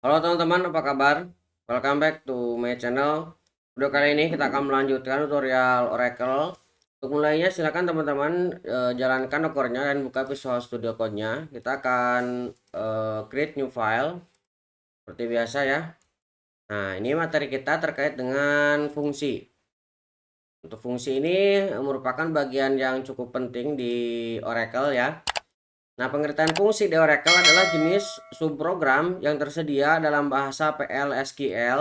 Halo teman-teman, apa kabar? Welcome back to my channel. Video kali ini kita akan melanjutkan tutorial Oracle. Untuk mulainya silakan teman-teman jalankan okornya dan buka Visual Studio Code-nya. Kita akan create new file seperti biasa ya. Nah, ini materi kita terkait dengan fungsi. Untuk fungsi ini merupakan bagian yang cukup penting di Oracle ya. Nah, pengertian fungsi di Oracle adalah jenis subprogram yang tersedia dalam bahasa PL/SQL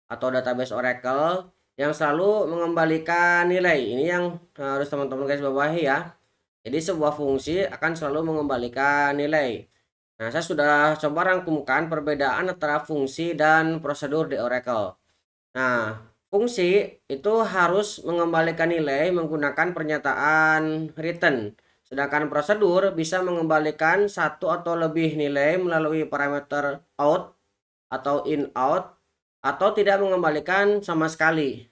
atau database Oracle yang selalu mengembalikan nilai. Ini yang harus teman-teman guys bawahi ya. Jadi sebuah fungsi akan selalu mengembalikan nilai. Nah, saya sudah coba rangkumkan perbedaan antara fungsi dan prosedur di Oracle. Nah, fungsi itu harus mengembalikan nilai menggunakan pernyataan return. Sedangkan prosedur bisa mengembalikan satu atau lebih nilai melalui parameter out atau in out atau tidak mengembalikan sama sekali.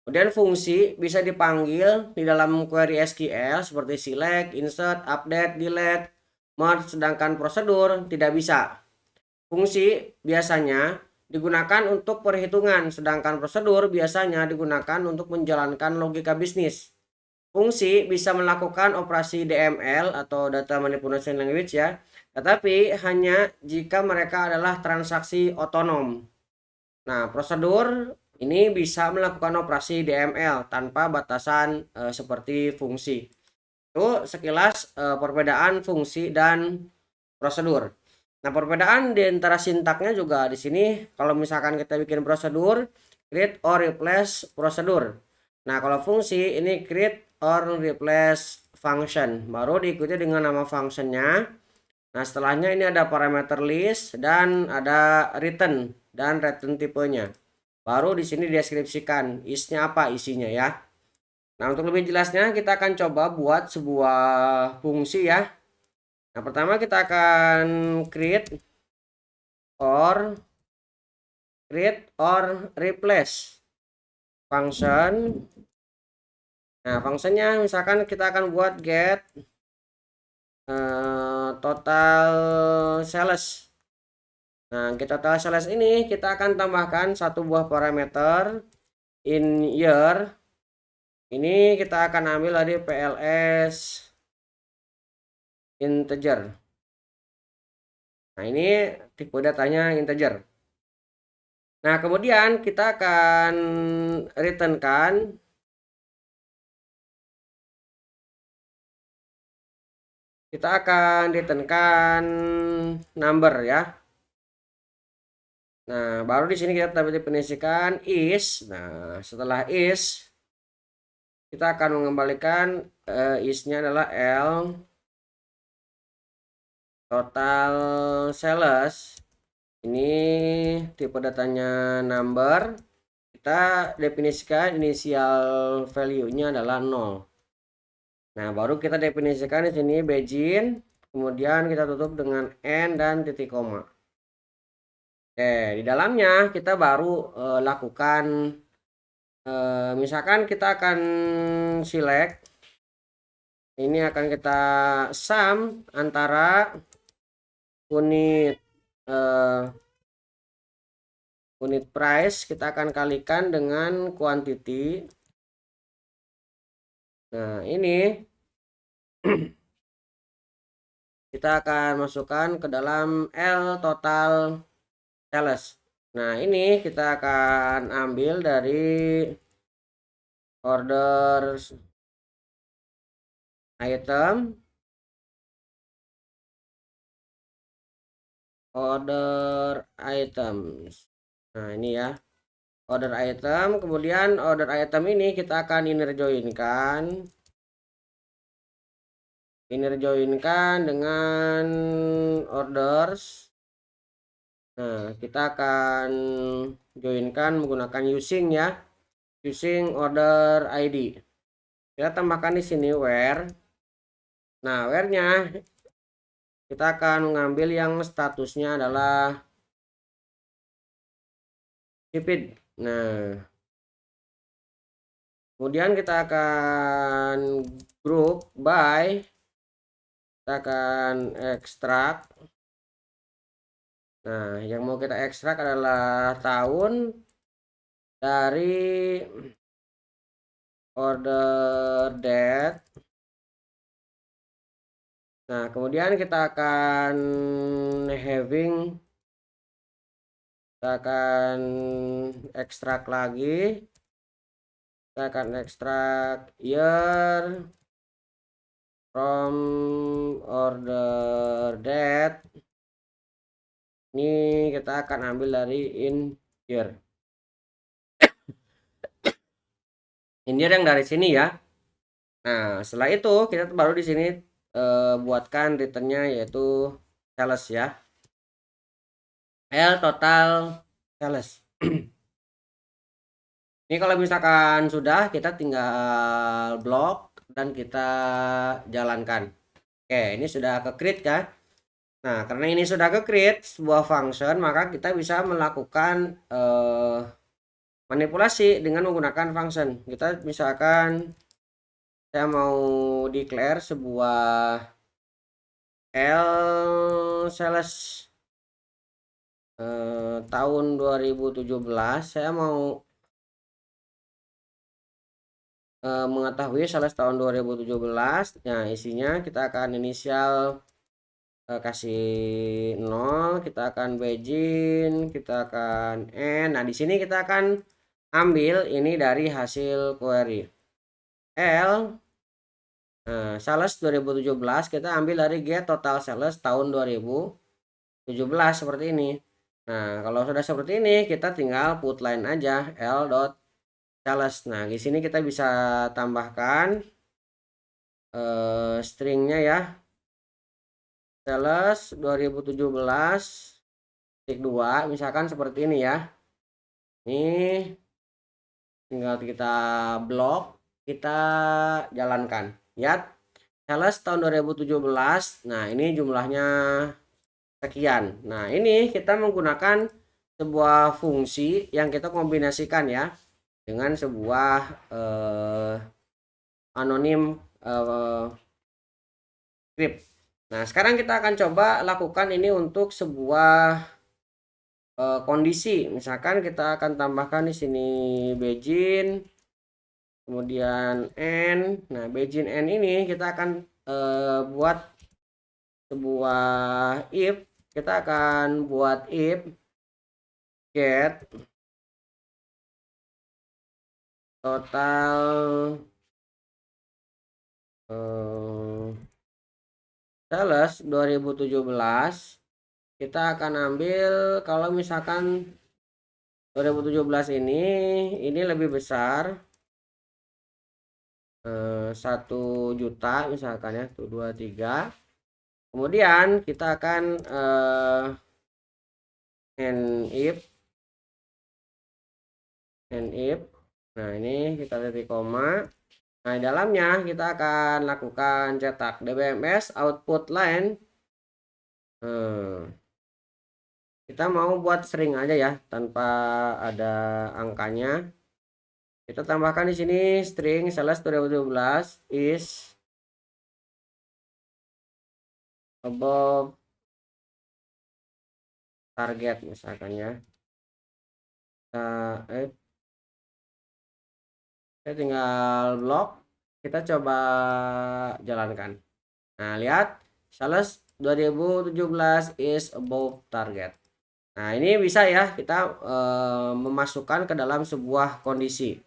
Kemudian fungsi bisa dipanggil di dalam query SQL seperti select, insert, update, delete, merge, sedangkan prosedur tidak bisa. Fungsi biasanya digunakan untuk perhitungan, sedangkan prosedur biasanya digunakan untuk menjalankan logika bisnis. Fungsi bisa melakukan operasi DML atau Data Manipulation Language ya, tetapi hanya jika mereka adalah transaksi otonom. Nah, prosedur ini bisa melakukan operasi DML tanpa batasan seperti fungsi. Itu sekilas perbedaan fungsi dan prosedur. Nah, perbedaan di antara sintaknya juga di sini kalau misalkan kita bikin prosedur create or replace prosedur. Nah, kalau fungsi ini create or replace function, baru diikuti dengan nama functionnya. Nah, setelahnya ini ada parameter list dan ada return dan return tipenya. Baru di sini deskripsikan isnya apa isinya ya. Nah, untuk lebih jelasnya kita akan coba buat sebuah fungsi ya. Nah, pertama kita akan or create or replace function. Nah, fungsinya misalkan kita akan buat get total sales. Nah, get total sales ini kita akan tambahkan satu buah parameter in year. Ini kita akan ambil dari PLS integer. Nah, ini tipe datanya integer. Nah, kemudian kita akan returnkan number ya. Nah, baru di sini kita dapat definisikan is. Nah, setelah is kita akan mengembalikan isnya adalah L total sales. Ini tipe datanya number. Kita definisikan inisial value-nya adalah 0. Nah, baru kita definisikan di sini begin, kemudian kita tutup dengan n dan titik koma. Oke, di dalamnya kita baru lakukan misalkan kita akan select, ini akan kita sum antara unit unit price, kita akan kalikan dengan quantity. Nah, ini kita akan masukkan ke dalam L total sales. Nah, ini kita akan ambil dari order item, order items. Nah, ini ya order item. Kemudian order item ini kita akan inner joinkan dengan orders. Nah, kita akan joinkan menggunakan using ya, using order ID. Kita tambahkan di sini where. Nah, where-nya kita akan mengambil yang statusnya adalah shipped. Nah, kemudian kita akan group by, kita akan extract Nah, yang mau kita ekstrak adalah tahun dari order date. Nah, kemudian kita akan ekstrak lagi. Kita akan ekstrak year from order date. Ini kita akan ambil dari in year. In year yang dari sini ya. Nah, setelah itu kita baru di sini buatkan returnnya yaitu sales ya. L total sales. Ini kalau misalkan sudah, kita tinggal blok dan kita jalankan. Oke, ini sudah ke create kan. Nah, karena ini sudah ke create sebuah function, maka kita bisa melakukan manipulasi dengan menggunakan function. Kita misalkan saya mau declare sebuah L sales tahun 2017. Saya mau mengetahui sales tahun 2017. Nah, isinya kita akan inisial kasih 0, kita akan begin, kita akan end. Nah, di sini kita akan ambil ini dari hasil query L sales 2017, kita ambil dari get total sales tahun 2017 seperti ini. Nah, kalau sudah seperti ini, kita tinggal put line aja L dot sales. Nah, di sini kita bisa tambahkan stringnya ya, sales 2017 titik 2, misalkan seperti ini ya. Ini tinggal kita blok, kita jalankan. Lihat, sales tahun 2017. Nah, ini jumlahnya sekian. Nah, ini kita menggunakan sebuah fungsi yang kita kombinasikan ya dengan sebuah anonim script. Nah, sekarang kita akan coba lakukan ini untuk sebuah kondisi. Misalkan kita akan tambahkan di sini begin, kemudian end. Nah, begin end ini kita akan buat sebuah if. Kita akan buat if get total sales 2017. Kita akan ambil, kalau misalkan 2017 ini lebih besar 1 juta misalkan ya, 1, 2, 3. Kemudian kita akan end if. Nah, ini kita titik koma. Nah, di dalamnya kita akan lakukan cetak dbms output line. Kita mau buat string aja ya, tanpa ada angkanya. Kita tambahkan di sini string sales 2017 is above target misalkan ya. Saya tinggal blok, kita coba jalankan. Nah, lihat, sales 2017 is above target. Nah, ini bisa ya kita memasukkan ke dalam sebuah kondisi.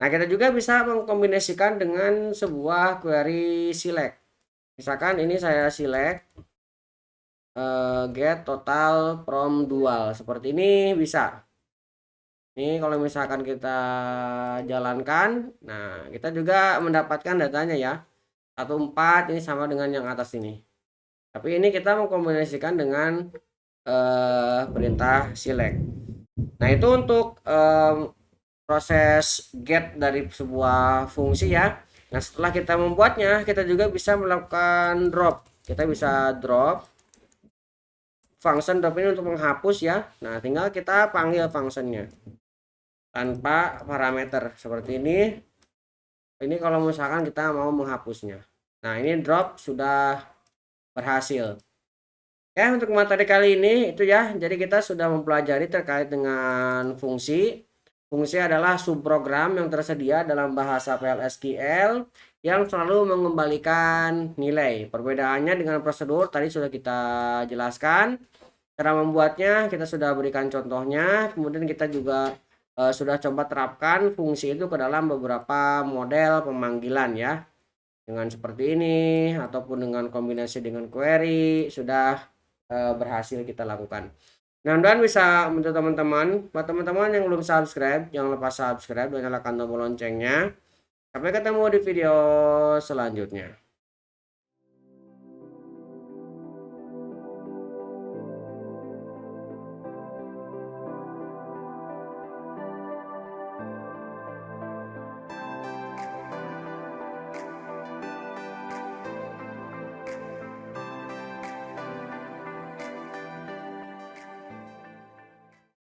Nah, kita juga bisa mengkombinasikan dengan sebuah query select. Misalkan ini saya select get total from dual, seperti ini bisa. Ini kalau misalkan kita jalankan, nah kita juga mendapatkan datanya ya, 14 ini sama dengan yang atas ini. Tapi ini kita mengkombinasikan dengan perintah select. Nah, itu untuk proses get dari sebuah fungsi ya. Nah, setelah kita membuatnya, kita juga bisa melakukan drop. Kita bisa drop function drop ini untuk menghapus ya. Nah, tinggal kita panggil functionnya tanpa parameter seperti ini. Ini kalau misalkan kita mau menghapusnya. Nah, ini drop sudah berhasil. Ya, untuk materi kali ini itu ya. Jadi kita sudah mempelajari terkait dengan fungsi. Fungsi adalah subprogram yang tersedia dalam bahasa PLSQL yang selalu mengembalikan nilai. Perbedaannya dengan prosedur tadi sudah kita jelaskan. Cara membuatnya kita sudah berikan contohnya. Kemudian kita juga sudah coba terapkan fungsi itu ke dalam beberapa model pemanggilan ya. Dengan seperti ini ataupun dengan kombinasi dengan query sudah berhasil kita lakukan. Nah, dan bisa untuk teman-teman, buat teman-teman yang belum subscribe, jangan lupa subscribe dan nyalakan tombol loncengnya. Sampai ketemu di video selanjutnya.